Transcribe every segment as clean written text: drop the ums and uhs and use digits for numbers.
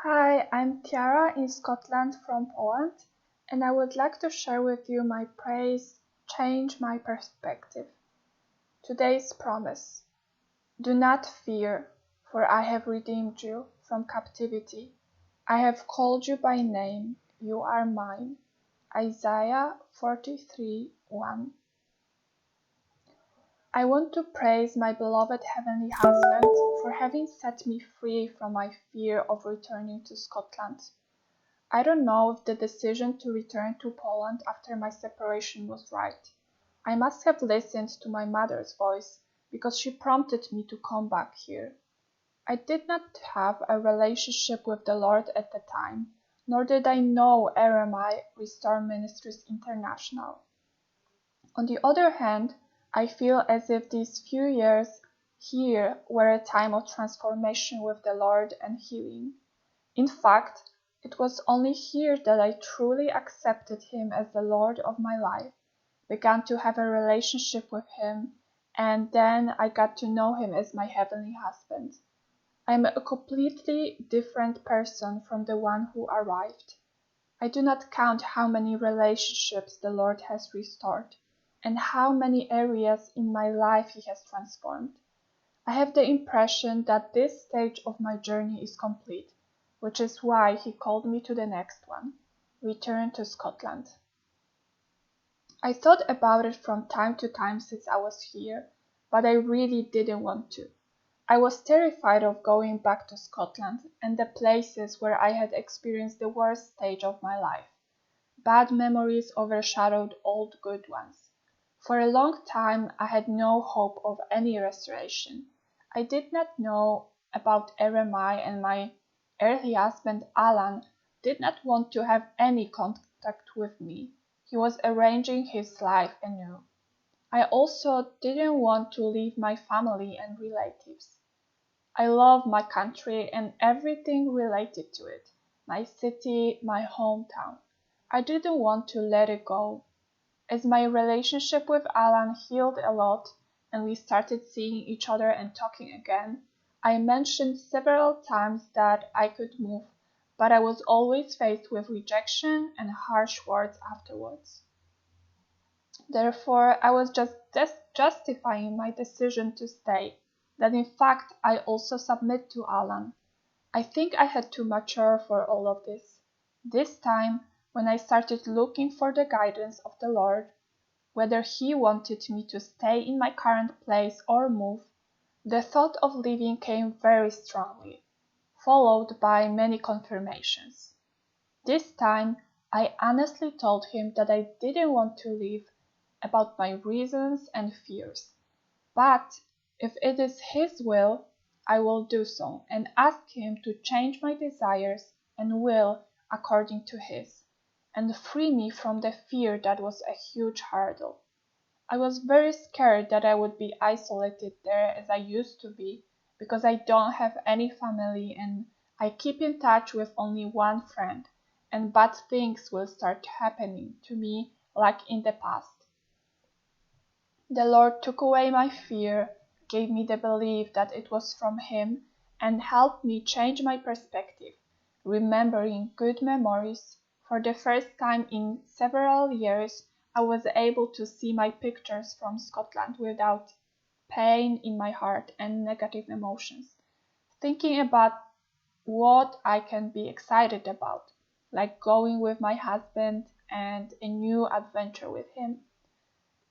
Hi, I'm Tiara in Scotland from Poland, and I would like to share with you my praise, change my perspective. Today's promise. Do not fear, for I have redeemed you from captivity. I have called you by name, you are mine. Isaiah 43:1. I want to praise my beloved Heavenly Husband for having set me free from my fear of returning to Scotland. I don't know if the decision to return to Poland after my separation was right. I must have listened to my mother's voice because she prompted me to come back here. I did not have a relationship with the Lord at the time, nor did I know RMI Restore Ministries International. On the other hand, I feel as if these few years here were a time of transformation with the Lord and healing. In fact, it was only here that I truly accepted Him as the Lord of my life, began to have a relationship with Him, and then I got to know Him as my Heavenly Husband. I am a completely different person from the one who arrived. I do not count how many relationships the Lord has restored, and how many areas in my life He has transformed. I have the impression that this stage of my journey is complete, which is why He called me to the next one, return to Scotland. I thought about it from time to time since I was here, but I really didn't want to. I was terrified of going back to Scotland and the places where I had experienced the worst stage of my life. Bad memories overshadowed all good ones. For a long time I had no hope of any restoration. I did not know about RMI, and my early husband Alan did not want to have any contact with me. He was arranging his life anew. I also didn't want to leave my family and relatives. I love my country and everything related to it, my city, my hometown. I didn't want to let it go. As my relationship with Alan healed a lot and we started seeing each other and talking again, I mentioned several times that I could move, but I was always faced with rejection and harsh words afterwards. Therefore, I was just justifying my decision to stay, that in fact I also submit to Alan. I think I had to mature for all of this. This time, when I started looking for the guidance of the Lord, whether He wanted me to stay in my current place or move, the thought of leaving came very strongly, followed by many confirmations. This time, I honestly told Him that I didn't want to leave, about my reasons and fears. But if it is His will, I will do so and ask Him to change my desires and will according to His, and free me from the fear that was a huge hurdle. I was very scared that I would be isolated there as I used to be, because I don't have any family and I keep in touch with only one friend, and bad things will start happening to me like in the past. The Lord took away my fear, gave me the belief that it was from Him, and helped me change my perspective, remembering good memories. For the first time in several years, I was able to see my pictures from Scotland without pain in my heart and negative emotions, thinking about what I can be excited about, like going with my husband and a new adventure with him.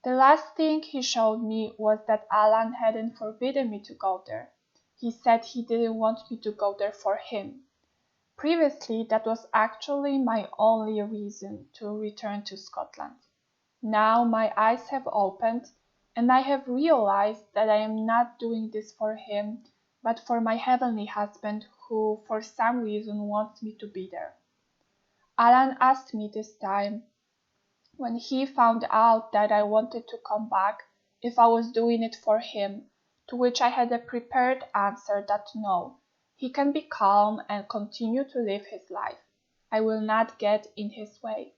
The last thing he showed me was that Alan hadn't forbidden me to go there. He said he didn't want me to go there for him. Previously, that was actually my only reason to return to Scotland. Now my eyes have opened and I have realized that I am not doing this for him, but for my heavenly husband who for some reason wants me to be there. Alan asked me this time, when he found out that I wanted to come back, if I was doing it for him, to which I had a prepared answer that no, he can be calm and continue to live his life. I will not get in his way.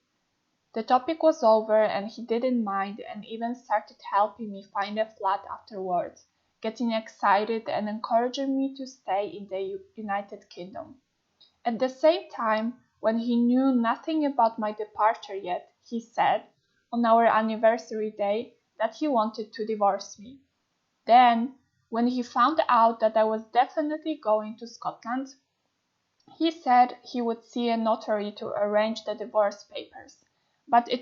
The topic was over and he didn't mind and even started helping me find a flat afterwards, getting excited and encouraging me to stay in the United Kingdom. At the same time, when he knew nothing about my departure yet, he said, on our anniversary day, that he wanted to divorce me. Then, when he found out that I was definitely going to Scotland, he said he would see a notary to arrange the divorce papers, but if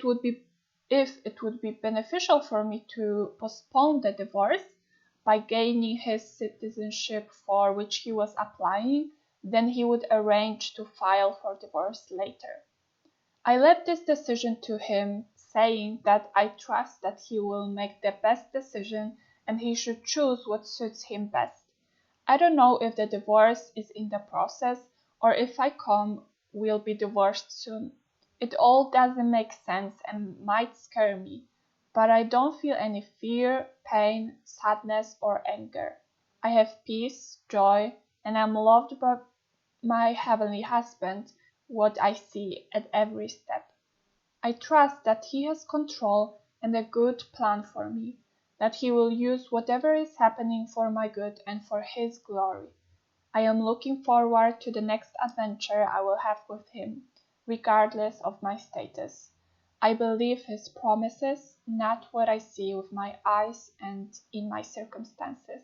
it would be beneficial for me to postpone the divorce by gaining his citizenship for which he was applying, then he would arrange to file for divorce later. I left this decision to him, saying that I trust that he will make the best decision and he should choose what suits him best. I don't know if the divorce is in the process or if I will be divorced soon. It all doesn't make sense and might scare me, but I don't feel any fear, pain, sadness, or anger. I have peace, joy, and I'm loved by my heavenly husband, what I see at every step. I trust that he has control and a good plan for me, that he will use whatever is happening for my good and for his glory. I am looking forward to the next adventure I will have with him, regardless of my status. I believe his promises, not what I see with my eyes and in my circumstances.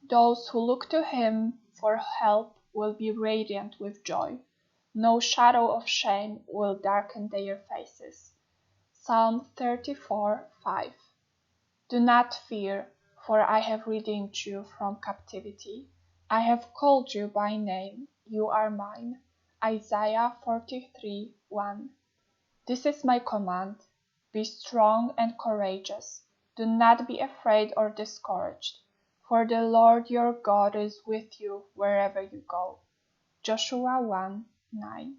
Those who look to him for help will be radiant with joy. No shadow of shame will darken their faces. Psalm 34:5. Do not fear, for I have redeemed you from captivity. I have called you by name, you are mine. Isaiah 43:1. This is my command. Be strong and courageous. Do not be afraid or discouraged, for the Lord your God is with you wherever you go. Joshua 1:9.